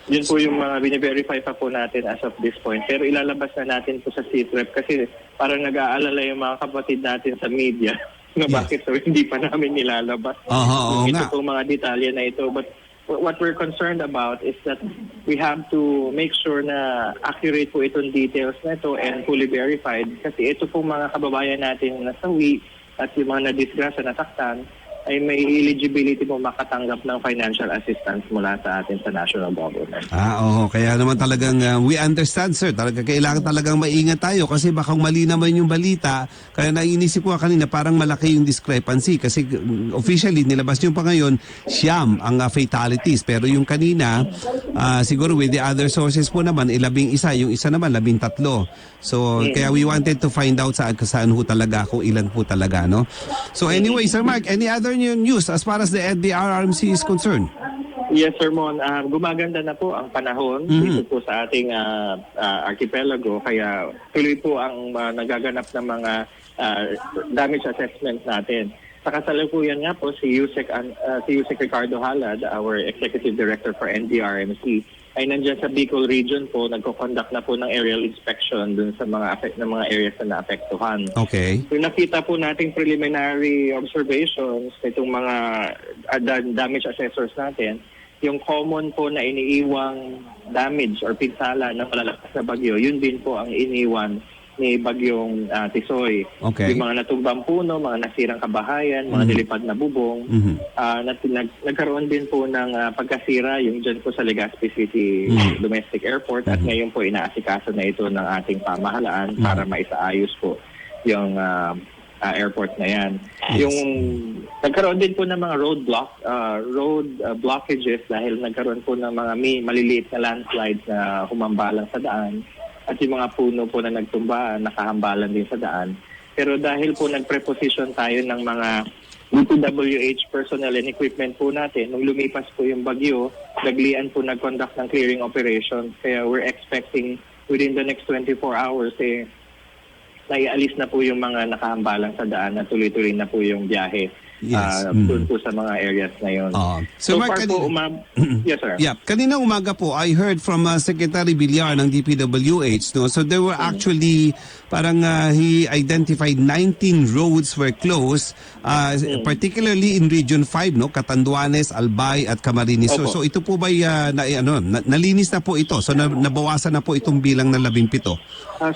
Yun po yung mga bine-verify pa po natin as of this point. Pero ilalabas na natin po sa CTREP kasi parang nag-aalala yung mga kapatid natin sa media na bakit hindi pa namin nilalabas ito pong mga detalye na ito. But what we're concerned about is that we have to make sure na accurate po itong details na ito and fully verified kasi ito pong mga kababayan natin na nasawi at yung mga na-disgrasya, nasaktan, ay may eligibility mo makatanggap ng financial assistance mula sa atin sa national government. Kaya naman talagang we understand, sir. Talaga kailangan talagang maingat tayo kasi baka mali naman yung balita. Kaya nainisip ko kanina parang malaki yung discrepancy kasi officially nilabas yung pa ngayon siyam ang fatalities. Pero yung kanina siguro with the other sources po naman 11, yung isa naman 13. So kaya we wanted to find out saan ho talaga kung ilan po talaga, no? So anyway, Sir Mark, any other new news as far as the RRMC is concerned? Yes, Sir Mon. Gumaganda na po ang panahon dito po sa ating archipelago. Kaya tuloy po ang nagaganap ng mga damage assessment natin. Sa kasalukuyan nga po si Yusek Ricardo Halad, our Executive Director for NDRMC, ay nandiyan sa Bicol region po, nagko-conduct na po ng aerial inspection dun sa mga areas na naapektuhan. Okay. Yung nakita po nating preliminary observations itong mga damage assessors natin, yung common po na iniiwang damage or pinsala ng malalakas na bagyo, yun din po ang iniwan ni Bagyong Tisoy. Okay. Yung mga natumbang puno, mga nasirang kabahayan, mga nilipad na bubong, nagkaroon din po ng pagkasira yung dyan po sa Legazpi City Domestic Airport at ngayon po inaasikaso na ito ng ating pamahalaan para maisaayos po yung airport na yan. Yung nagkaroon din po ng mga road blockages dahil nagkaroon po ng mga maliliit na landslides na humambalang sa daan. At yung mga puno po na nagtumba, nakahambalan din sa daan. Pero dahil po nagpreposition tayo ng mga DWIZ personnel and equipment po natin, nung lumipas po yung bagyo, naglian po nag-conduct ng clearing operations. Kaya we're expecting within the next 24 hours, naialis na po yung mga nakahambalan sa daan na tuloy-tuloy na po yung biyahe. Doon po sa mga areas na yun. So far po, yes, sir. Yeah, kanina umaga po, I heard from Secretary Villar ng DPWH. No? So there were actually, parang he identified 19 roads were closed, particularly in Region 5, no? Catanduanes, Albay at Camarines. So ito po ba nalinis na po ito? So nabawasan na po itong bilang na 17?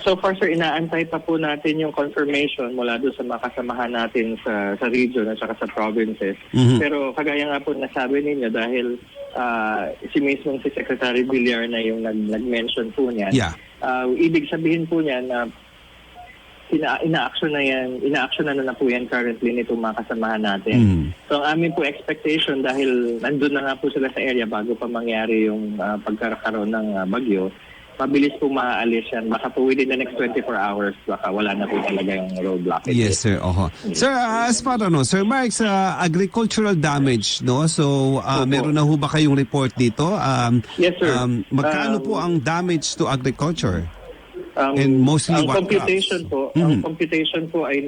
So far, sir, inaantay pa po natin yung confirmation mula doon sa mga kasamahan natin sa region at saka sa provinces. Pero kagaya nga po nasabi ninyo dahil si mismong si Secretary Villar na yung nag-mention po niyan. Ibig sabihin po niya na ina-action na po yan currently nitong mga kasamahan natin. So ang amin po expectation dahil nandun na nga po sila sa area bago pa mangyari yung pagkakaroon ng bagyo, mabilis po maaalis yan. Baka po within the next 24 hours, baka wala na po talaga yung road blockage. Yes, sir. Sir, as para Sir Mark, sa agricultural damage, no? So, meron na ho ba kayong report dito? Yes, sir. Magkano po ang damage to agriculture? And mostly ang what computation crops? Po, ang computation po ay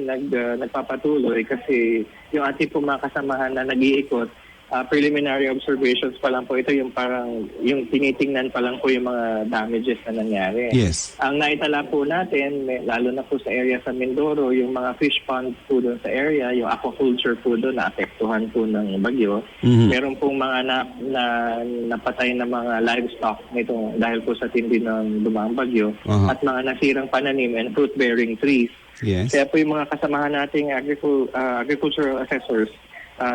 nagpapatuloy kasi yung ating po mga kasamahan na nag-iikot, preliminary observations pa lang po. Ito yung parang, yung tinitingnan pa lang po yung mga damages na nangyari. Yes. Ang naitala po natin, lalo na po sa area sa Mindoro, yung mga fish ponds po doon sa area, yung aquaculture po doon, naapektuhan po ng bagyo. Meron pong mga napatay na mga livestock nito dahil po sa tindi ng dumaang bagyo at mga nasirang pananim and fruit-bearing trees. Yes. Kaya po yung mga kasamahan nating agricultural assessors,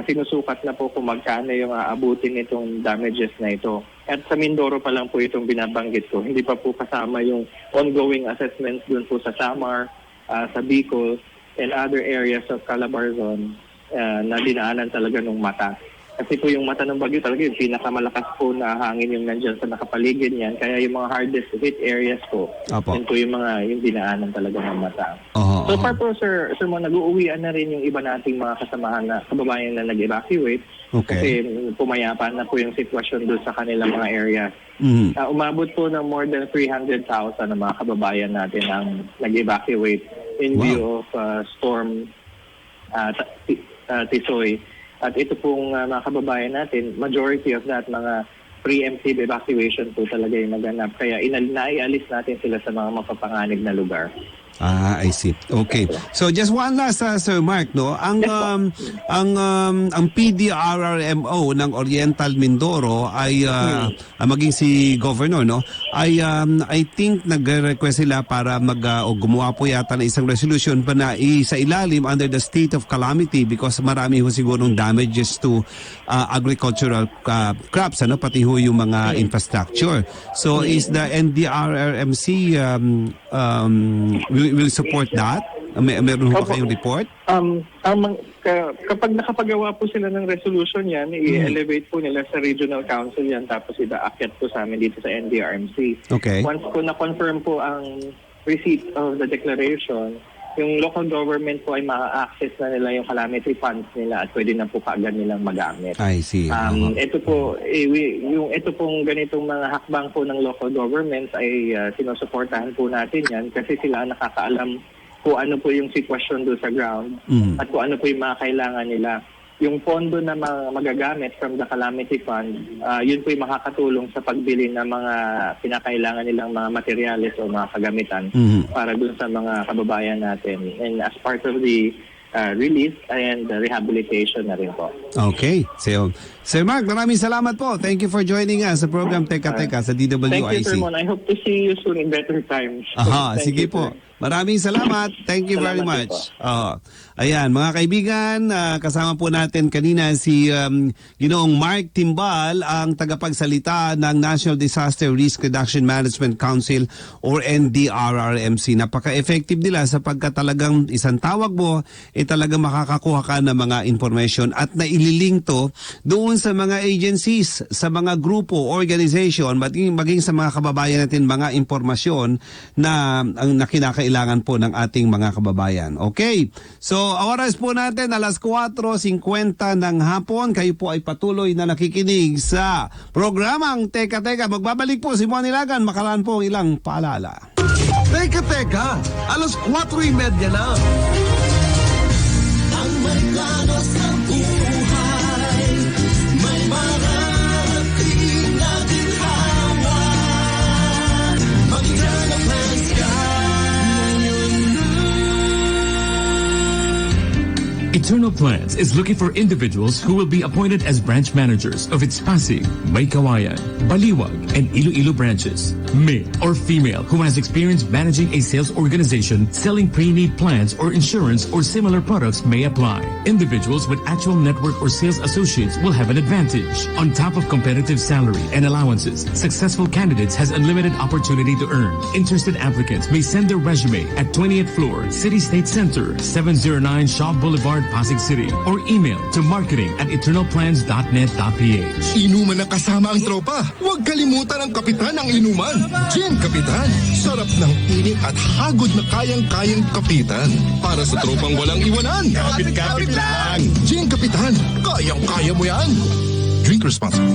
sinusukat na po kung magkano yung aabutin nitong damages na ito. At sa Mindoro pa lang po itong binabanggit ko. Hindi pa po kasama yung ongoing assessments dun po sa Samar, sa Bicol, and other areas of Calabarzon na dinaanan talaga ng mata. Kasi po yung mata ng bagyo talaga yung pinakamalakas po na hangin yung nandyan sa nakapaligid niyan. Kaya yung mga hardest hit areas po, yun po yung dinaanan talaga ng mata. So far po, Sir Mon, nag-uuwian na rin yung iba nating mga kasamahan na kababayan na nag-evacuate. Kasi pumayapa na po yung sitwasyon doon sa kanilang mga area. Umabot po ng more than 300,000 na mga kababayan natin ang nag-evacuate in view of storm Tisoy. At ito pong mga kababayan natin, majority of that mga preemptive evacuation po talaga yung naganap. Kaya naialis natin sila sa mga mapapanganib na lugar. I see. Okay. So just one last Sir Mark, no. Ang PDRRMO ng Oriental Mindoro ay maging si Governor, no, ay I think nagre-request sila para gumawa po yata ng isang resolution pa na sa ilalim under the state of calamity because marami ho sigurong damages to agricultural crops, ano, pati ho yung mga infrastructure. So is the NDRRMC will support that? Meron ba kayong report? Kapag nakapagawa po sila ng resolution yan, i-elevate po nila sa regional council yan tapos ida-akyat po sa amin dito sa NDRMC. Okay. Once po na-confirm po ang receipt of the declaration, yung local government po ay ma-access na nila yung calamity funds nila at pwede na po kaagad nilang magamit. I see. Ito po, ito pong ganitong mga hakbang po ng local government ay sinusuportahan po natin yan kasi sila ang nakakaalam kung ano po yung sitwasyon doon sa ground at kung ano po yung mga kailangan nila. Yung pondo na magagamit from the calamity fund, yun po yung makakatulong sa pagbili ng mga pinakailangan nilang mga materyales o mga kagamitan para dun sa mga kababayan natin. And as part of the relief and rehabilitation na rin po. Okay. So, Sir Mark, maraming salamat po. Thank you for joining us sa program Teka Teka sa DWIZ. Thank you, Sir Mon. I hope to see you soon in better times. Sige po. Maraming salamat. Thank you very much. Ayan, mga kaibigan, kasama po natin kanina si Ginoong Mark Timbal, ang tagapagsalita ng National Disaster Risk Reduction Management Council or NDRRMC. Napaka-effective nila sapagkat talagang isang tawag mo, talagang makakakuha ka ng mga information at naililink to doon sa mga agencies, sa mga grupo, organization, maging sa mga kababayan natin, mga impormasyon na kinakailangan po ng ating mga kababayan. Okay, so oras po natin alas 4:50 ng hapon. Kayo po ay patuloy na nakikinig sa programang Teka Teka. Magbabalik po si Mon Ilagan, makalaan po ang ilang paalala. Teka Teka, alas 4:30 na. Ang may plano sa buhay, may mararating na ginhawa. Mag-turn of plans ka. Eternal Plans is looking for individuals who will be appointed as branch managers of its Pasig, Maykawayan, Baliwag, and Iloilo branches. Male or female who has experience managing a sales organization selling pre-need plans or insurance or similar products may apply. Individuals with actual network or sales associates will have an advantage. On top of competitive salary and allowances, successful candidates has unlimited opportunity to earn. Interested applicants may send their resume at 20th floor, City State Center, 709 Shaw Boulevard, Pasig City, or email to marketing@eternalplans.net.ph. Inuman na kasama ang tropa. Huwag kalimutan ang kapitan ng inuman. Gin Kapitan. Sarap ng ining at hagod na kayang-kayang kapitan. Para sa tropang walang iwanan. Kapit-kapit lang. Gin Kapitan. Kayang-kaya mo yan. Drink responsibly.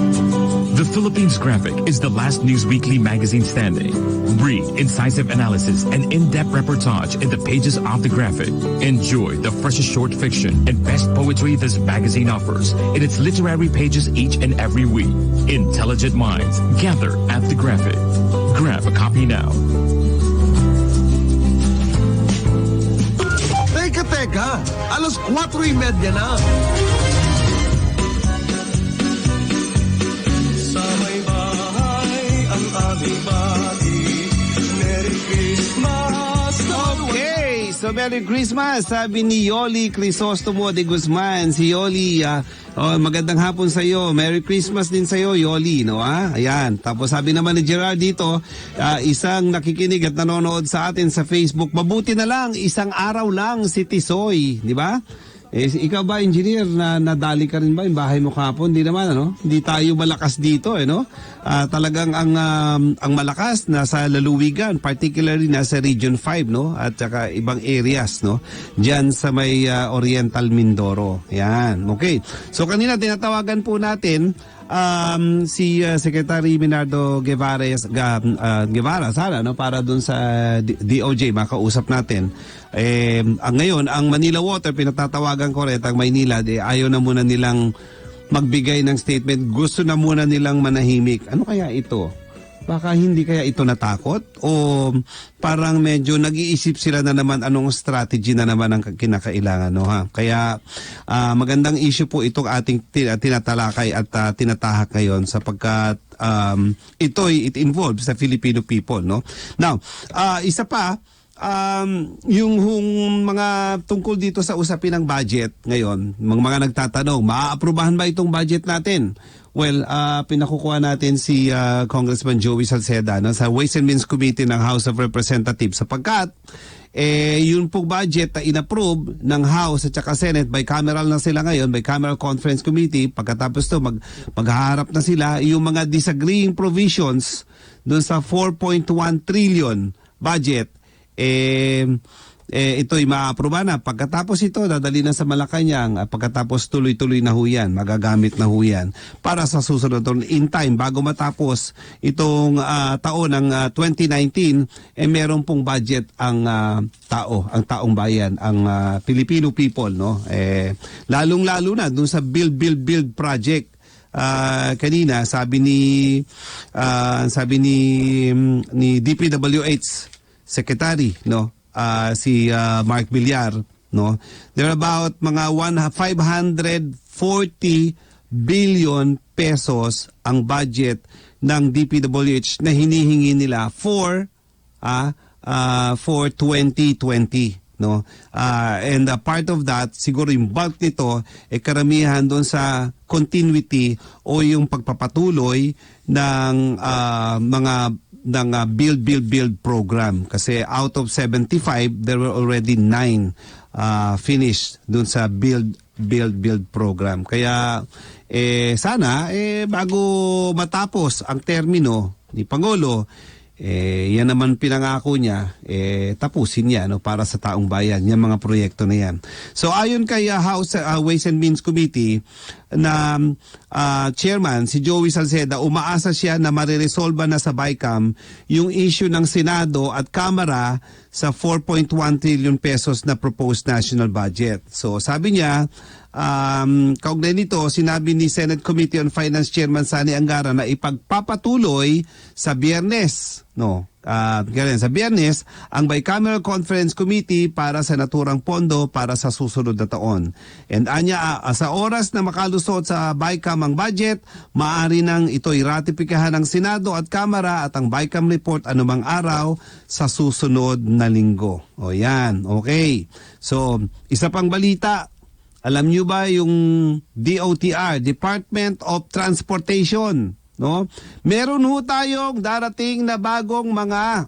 The Philippines Graphic is the last news weekly magazine standing. Read incisive analysis and in-depth reportage in the pages of the Graphic. Enjoy the freshest short fiction and best poetry this magazine offers in its literary pages each and every week. Intelligent minds gather at the Graphic. Grab a copy now. Teka Teka, alas 4:30 na. Okay, so Merry Christmas, sabi ni Yoli Crisostomo de Guzman. Si Yoli, magandang hapon sa iyo. Merry Christmas din sa iyo, Yoli, no? Ayan. Tapos sabi naman ni Gerard dito, isang nakikinig at nanonood sa atin sa Facebook. Mabuti na lang, isang araw lang si Tisoy, di ba? Ikaw ba, engineer, na nadali ka rin ba yung bahay mo kahapon? Hindi naman, ano? Hindi tayo malakas dito, no? Talagang ang malakas nasa lalawigan, particularly nasa Region 5, no? At saka ibang areas, no? Diyan sa may Oriental Mindoro. Yan, okay. So kanina tinatawagan po natin si Secretary Minardo Guevara sana, no, para dun sa DOJ makausap natin. Ngayon ang Manila Water pinatatawagan ko rin ang Maynila, ayaw na muna nilang magbigay ng statement, gusto na muna nilang manahimik. Ano kaya ito? Baka hindi kaya ito natakot o parang medyo nag-iisip sila na naman anong strategy na naman ang kinakailangan, no, ha? Kaya magandang issue po itong ating tinatalakay at tinatahak ngayon sapagkat it involves the Filipino people, no? Now, isa pa yung mga tungkol dito sa usapin ng budget ngayon, mga nagtatanong, maaaprubahan ba itong budget natin? Well, pinakukuha natin si Congressman Joey Salceda, no, sa Ways and Means Committee ng House of Representatives sapagkat yun pong budget na inapprove ng House at saka Senate, bicameral na sila ngayon, bicameral conference committee. Pagkatapos to maghaharap na sila yung mga disagreeing provisions dun sa 4.1 trillion budget, ito'y maapruba na. Pagkatapos ito, dadali na sa Malacanang. Pagkatapos tuloy-tuloy na huyan, magagamit na huyan para sa susunod in time bago matapos itong taon ng 2019, meron pong budget ang taong bayan, ang Filipino people, no? Lalong-lalo na dun sa build project. Kanina sabi ni DPWH Secretary, no, si Mark Villar, no, there are about mga 540 billion pesos ang budget ng DPWH na hinihingi nila for 2020, no, and part of that siguro yung bulk nito karamihan doon sa continuity o yung pagpapatuloy ng mga build program, kasi out of 75 there were already 9 finished dun sa build program. Kaya sana bago matapos ang termino ni Pangulo, yan naman pinangako niya, tapusin niya, no, para sa taong bayan, yung mga proyekto na yan. So ayon kay House Ways and Means Committee na chairman, si Joey Salceda, umaasa siya na mariresolba na sa BICAM yung issue ng Senado at Kamara sa 4.1 trillion pesos na proposed national budget. So sabi niya, kaugnay nito, sinabi ni Senate Committee on Finance Chairman Sani Angara na ipagpapatuloy sa Biyernes, no, sa Biyernes ang Bicameral Conference Committee para sa naturang pondo para sa susunod na taon. And anya, sa oras na makalusot sa BICAM ang budget, maaari nang ito'y ratipikahan ng Senado at Kamara at ang BICAM report anumang araw sa susunod na linggo. O yan, okay. So, isa pang balita. Alam nyo ba yung DOTR, Department of Transportation, no? Meron ho tayong darating na bagong mga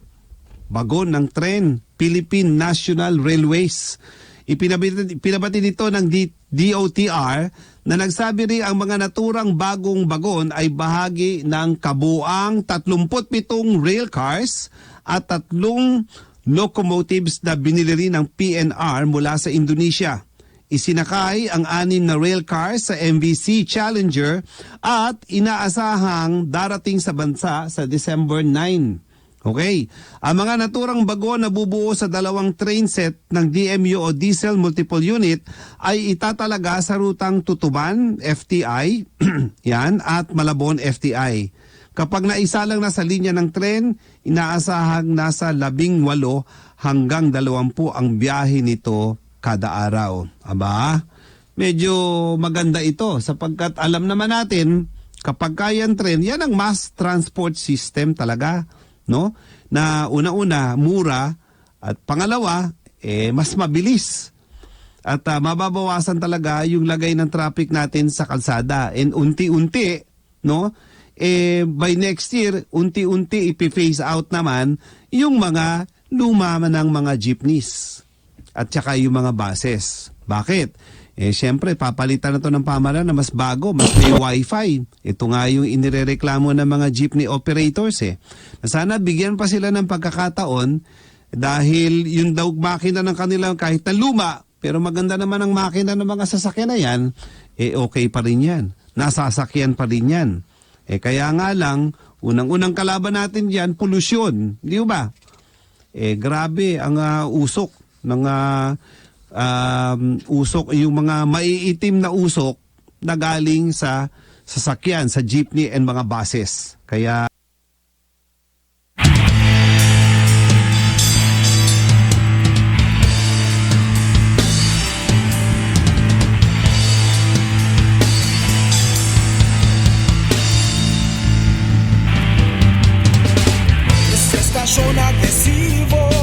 bagon ng tren, Philippine National Railways. Pinabati nito ng DOTR na nagsabi rin ang mga naturang bagong bagon ay bahagi ng kabuang 37 rail cars at 3 locomotives na binili rin ng PNR mula sa Indonesia. Isinakay ang 6 na rail cars sa MVC Challenger at inaasahang darating sa bansa sa December 9. Okay. Ang mga naturang bagon na bubuo sa 2 train set ng DMU o Diesel Multiple Unit ay itatalaga sa rutang Tutuban, FTI, yan, at Malabon, FTI. Kapag naisa lang na sa linya ng tren, inaasahang nasa 18 hanggang 20 ang biyahe nito kada araw. Aba, medyo maganda ito sapagkat alam naman natin kapag kayan tren, yan ang mass transport system talaga, no? Na una-una, mura at pangalawa, mas mabilis. At mababawasan talaga yung lagay ng traffic natin sa kalsada. And unti-unti, no? By next year, unti-unti ipi-phase out naman yung mga luma ng mga jeepneys at saka yung mga buses. Bakit? Siyempre, papalitan na to ng pamahalaan na mas bago, mas may wifi. Ito nga yung inirereklamo ng mga jeepney operators Na sana bigyan pa sila ng pagkakataon dahil yung daw makina ng kanilang kahit na luma, pero maganda naman ang makina ng mga sasakyan na yan, okay pa rin yan. Nasasakyan pa rin yan. Kaya nga lang, unang-unang kalaban natin yan, polusyon. Di ba? Grabe ang usok ng usok, yung mga maiitim na usok na galing sa sasakyan, sa jeepney and mga buses. Kaya Estación agresivo